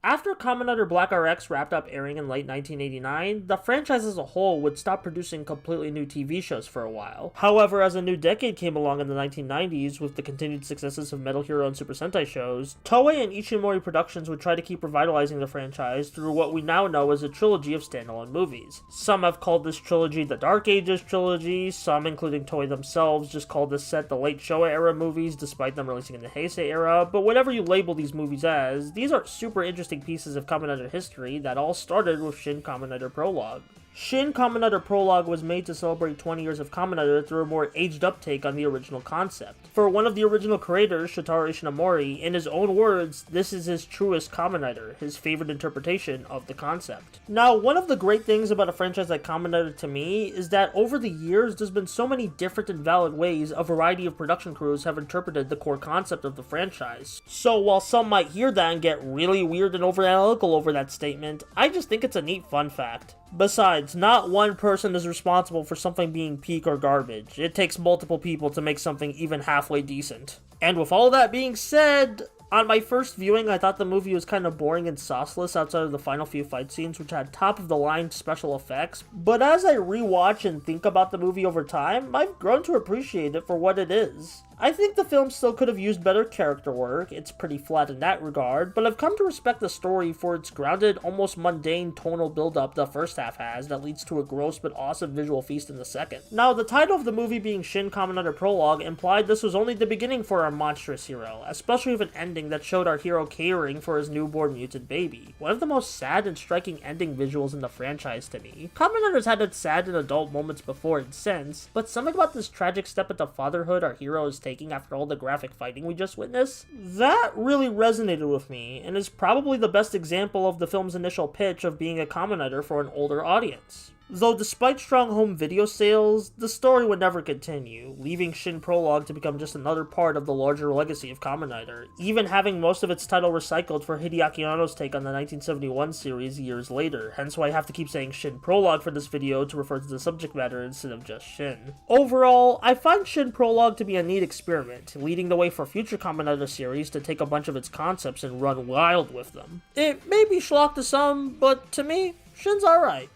After Kamen Rider Black RX wrapped up airing in late 1989, the franchise as a whole would stop producing completely new TV shows for a while. However, as a new decade came along in the 1990s with the continued successes of Metal Hero and Super Sentai shows, Toei and Ishimori Productions would try to keep revitalizing the franchise through what we now know as a trilogy of standalone movies. Some have called this trilogy the Dark Ages trilogy, some, including Toei themselves, just called this set the late Showa era movies despite them releasing in the Heisei era, but whatever you label these movies as, these are super interesting pieces of Kamen Rider history that all started with Shin Kamen Rider Prologue. Shin Kamen Rider Prologue was made to celebrate 20 years of Kamen Rider through a more aged-up take on the original concept. For one of the original creators, Shotaro Ishinomori, in his own words, this is his truest Kamen Rider, his favorite interpretation of the concept. Now, one of the great things about a franchise like Kamen Rider to me is that over the years, there's been so many different and valid ways a variety of production crews have interpreted the core concept of the franchise. So while some might hear that and get really weird and over-analytical over that statement, I just think it's a neat fun fact. Besides, not one person is responsible for something being peak or garbage. It takes multiple people to make something even halfway decent. And with all that being said, on my first viewing, I thought the movie was kind of boring and sauceless outside of the final few fight scenes, which had top-of-the-line special effects, but as I rewatch and think about the movie over time, I've grown to appreciate it for what it is. I think the film still could have used better character work, it's pretty flat in that regard, but I've come to respect the story for its grounded, almost mundane tonal build-up the first half has that leads to a gross but awesome visual feast in the second. Now, the title of the movie being Shin Kamen Rider Prologue implied this was only the beginning for our monstrous hero, especially with an ending that showed our hero caring for his newborn mutant baby. One of the most sad and striking ending visuals in the franchise to me. Kamen Rider's had its sad and adult moments before and since, but something about this tragic step into fatherhood our hero is taking after all the graphic fighting we just witnessed, that really resonated with me, and is probably the best example of the film's initial pitch of being a Kamen Rider for an older audience. Though despite strong home video sales, the story would never continue, leaving Shin Prologue to become just another part of the larger legacy of Kamen Rider, even having most of its title recycled for Hideaki Anno's take on the 1971 series years later, hence why I have to keep saying Shin Prologue for this video to refer to the subject matter instead of just Shin. Overall, I find Shin Prologue to be a neat experiment, leading the way for future Kamen Rider series to take a bunch of its concepts and run wild with them. It may be schlock to some, but to me, Shin's alright.